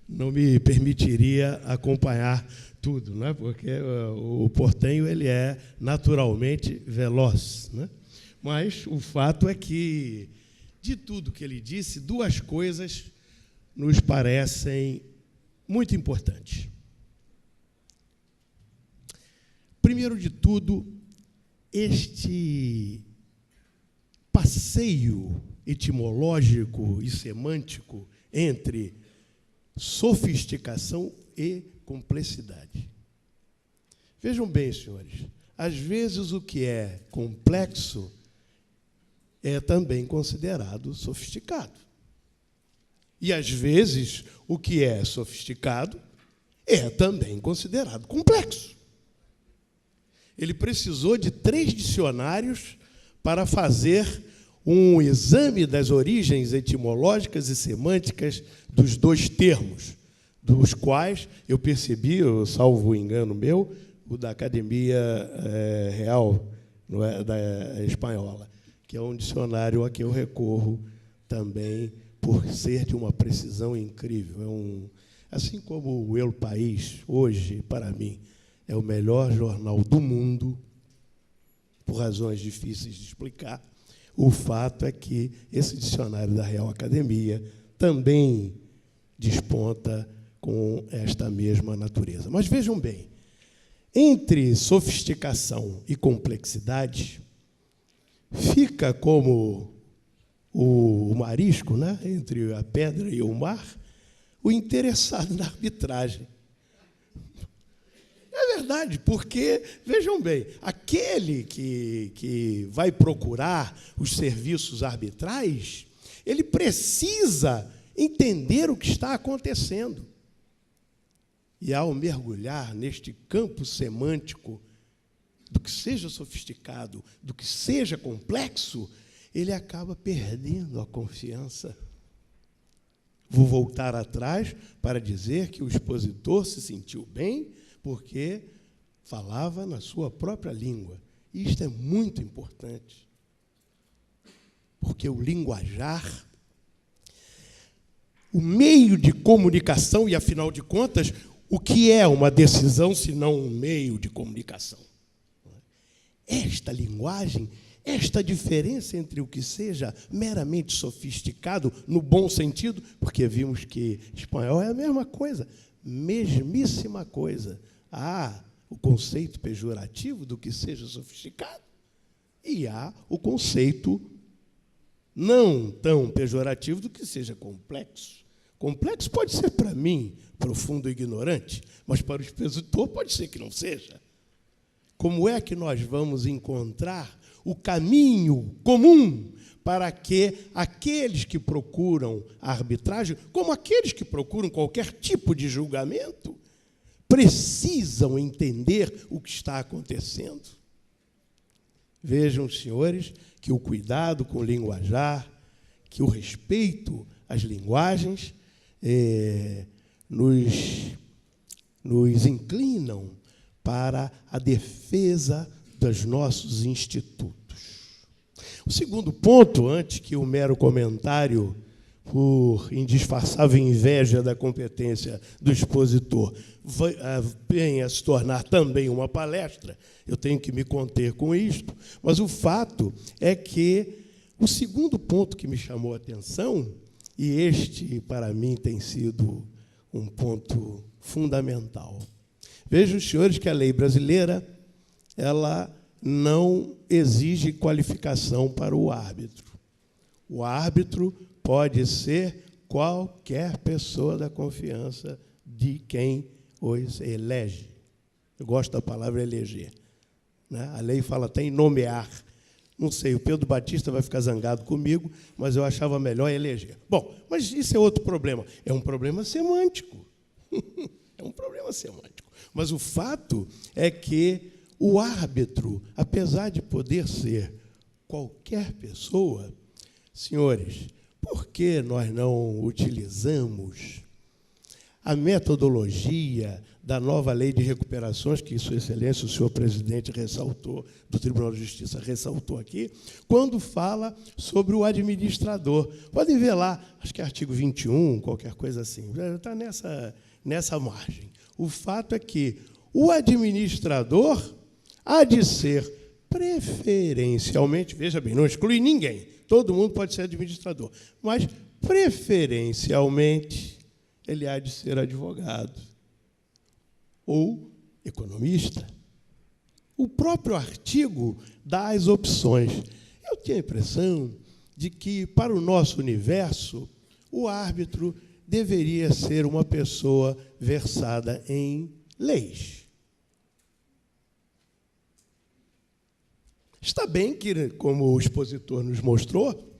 não me permitiria acompanhar tudo, né? Porque o portenho ele é naturalmente veloz, né? Mas o fato é que, de tudo que ele disse, duas coisas nos parecem muito importantes. Primeiro de tudo, este passeio etimológico e semântico entre sofisticação e complexidade. Vejam bem, senhores, às vezes o que é complexo é também considerado sofisticado. E, às vezes, o que é sofisticado é também considerado complexo. Ele precisou de 3 dicionários para fazer um exame das origens etimológicas e semânticas dos 2 termos, dos quais eu percebi, salvo engano meu, o da Academia Real da Espanhola, que é um dicionário a que eu recorro também por ser de uma precisão incrível. Assim como o El País, hoje, para mim, é o melhor jornal do mundo, por razões difíceis de explicar, o fato é que esse dicionário da Real Academia também desponta com esta mesma natureza. Mas vejam bem, entre sofisticação e complexidade, fica como o marisco, né, entre a pedra e o mar, o interessado na arbitragem. É verdade, porque, vejam bem, aquele que vai procurar os serviços arbitrais, ele precisa entender o que está acontecendo. E, ao mergulhar neste campo semântico, do que seja sofisticado, do que seja complexo, ele acaba perdendo a confiança. Vou voltar atrás para dizer que o expositor se sentiu bem porque falava na sua própria língua. E isto é muito importante, porque o linguajar, o meio de comunicação, e, afinal de contas, o que é uma decisão se não um meio de comunicação? Esta linguagem, esta diferença entre o que seja meramente sofisticado, no bom sentido, porque vimos que espanhol é a mesma coisa, mesmíssima coisa. Há o conceito pejorativo do que seja sofisticado e há o conceito não tão pejorativo do que seja complexo. Complexo pode ser, para mim, profundo e ignorante, mas para o expositor pode ser que não seja. Como é que nós vamos encontrar o caminho comum para que aqueles que procuram a arbitragem, como aqueles que procuram qualquer tipo de julgamento, precisam entender o que está acontecendo? Vejam, senhores, que o cuidado com o linguajar, que o respeito às linguagens nos inclinam para a defesa dos nossos institutos. O segundo ponto, antes que o mero comentário, por indisfarçável inveja da competência do expositor, venha a se tornar também uma palestra, eu tenho que me conter com isto, mas o fato é que o segundo ponto que me chamou a atenção, e este, para mim, tem sido um ponto fundamental. Vejam, senhores, que a lei brasileira ela não exige qualificação para o árbitro. O árbitro pode ser qualquer pessoa da confiança de quem os elege. Eu gosto da palavra eleger, né? A lei fala até em nomear. Não sei, o Pedro Batista vai ficar zangado comigo, mas eu achava melhor eleger. Bom, mas isso é outro problema. É um problema semântico. É um problema semântico. Mas o fato é que o árbitro, apesar de poder ser qualquer pessoa, senhores, por que nós não utilizamos a metodologia da nova lei de recuperações, que Sua Excelência, o senhor presidente, ressaltou, do Tribunal de Justiça, ressaltou aqui, quando fala sobre o administrador. Podem ver lá, acho que é artigo 21, qualquer coisa assim, está nessa margem. O fato é que o administrador há de ser preferencialmente, veja bem, não exclui ninguém, todo mundo pode ser administrador, mas preferencialmente ele há de ser advogado ou economista. O próprio artigo dá as opções. Eu tenho a impressão de que, para o nosso universo, o árbitro deveria ser uma pessoa versada em leis. Está bem que, como o expositor nos mostrou,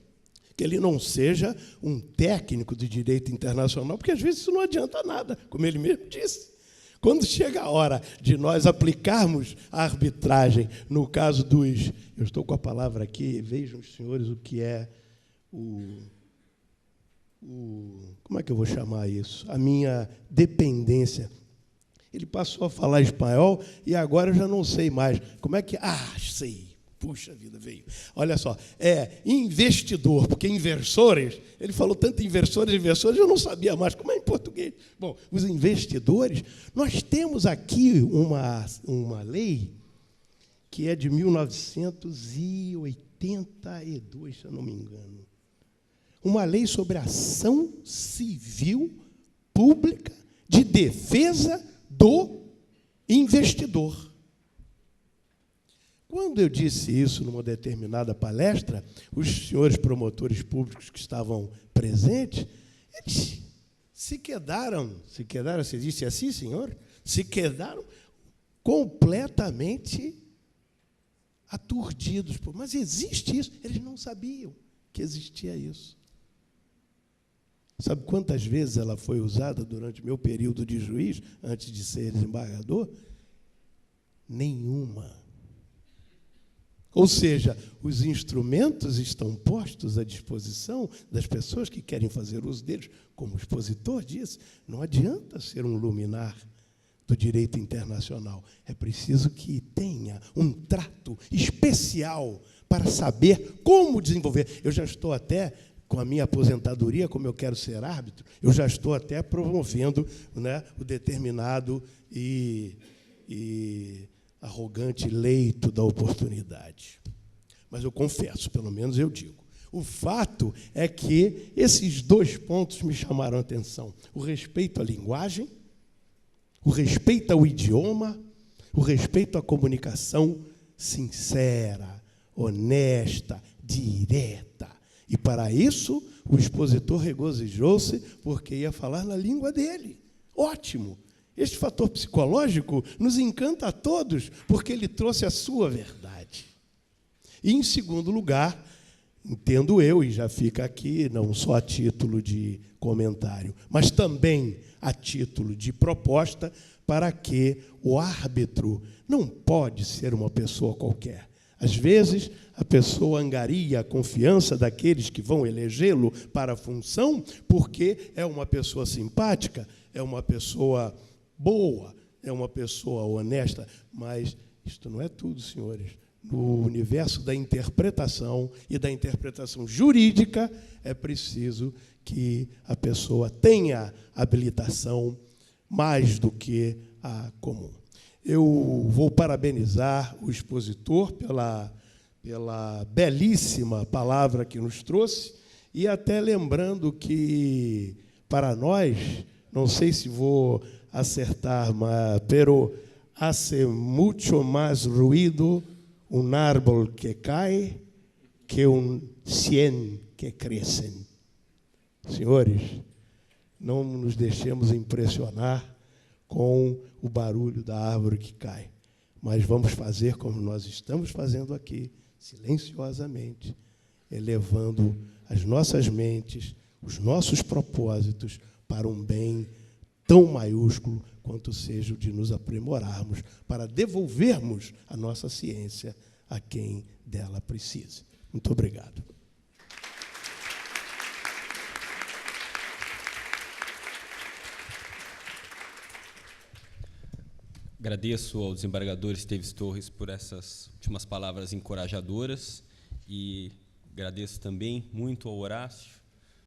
que ele não seja um técnico de direito internacional, porque, às vezes, isso não adianta nada, como ele mesmo disse. Quando chega a hora de nós aplicarmos a arbitragem, no caso dos... Eu estou com a palavra aqui, vejam, os senhores, o que é como é que eu vou chamar isso? A minha dependência. Ele passou a falar espanhol e agora eu já não sei mais. Como é que... sei. Puxa vida, veio. Olha só, investidor, porque inversores, ele falou tanto inversores, eu não sabia mais como é em português. Bom, os investidores, nós temos aqui uma lei que é de 1982, se eu não me engano. Uma lei sobre ação civil pública de defesa do investidor. Quando eu disse isso numa determinada palestra, os senhores promotores públicos que estavam presentes, eles se quedaram, se disse assim, senhor? Se quedaram completamente aturdidos. Mas existe isso? Eles não sabiam que existia isso. Sabe quantas vezes ela foi usada durante o meu período de juiz, antes de ser desembargador? Nenhuma. Ou seja, os instrumentos estão postos à disposição das pessoas que querem fazer uso deles. Como o expositor disse, não adianta ser um luminar do direito internacional. É preciso que tenha um trato especial para saber como desenvolver. Eu já estou até, com a minha aposentadoria, como eu quero ser árbitro, eu já estou até promovendo, né, o determinado e arrogante leito da oportunidade. Mas eu confesso, pelo menos eu digo, o fato é que esses dois pontos me chamaram a atenção. O respeito à linguagem, o respeito ao idioma, o respeito à comunicação sincera, honesta, direta. E, para isso, o expositor regozijou-se porque ia falar na língua dele. Ótimo! Este fator psicológico nos encanta a todos, porque ele trouxe a sua verdade. E, em segundo lugar, entendo eu, e já fica aqui, não só a título de comentário, mas também a título de proposta, para que o árbitro não pode ser uma pessoa qualquer. Às vezes, a pessoa angaria a confiança daqueles que vão elegê-lo para a função, porque é uma pessoa simpática, é uma pessoa boa, é uma pessoa honesta, mas isto não é tudo, senhores. No universo da interpretação e da interpretação jurídica, é preciso que a pessoa tenha habilitação mais do que a comum. Eu vou parabenizar o expositor pela belíssima palavra que nos trouxe, e até lembrando que, para nós, não sei se vou acertar, pero hace mucho más ruido un árbol que cae que 100 que crescem. Senhores, não nos deixemos impressionar com o barulho da árvore que cai, mas vamos fazer como nós estamos fazendo aqui, silenciosamente, elevando as nossas mentes, os nossos propósitos para um bem tão maiúsculo quanto seja o de nos aprimorarmos para devolvermos a nossa ciência a quem dela precise. Muito obrigado. Agradeço ao desembargador Esteves Torres por essas últimas palavras encorajadoras e agradeço também muito ao Horácio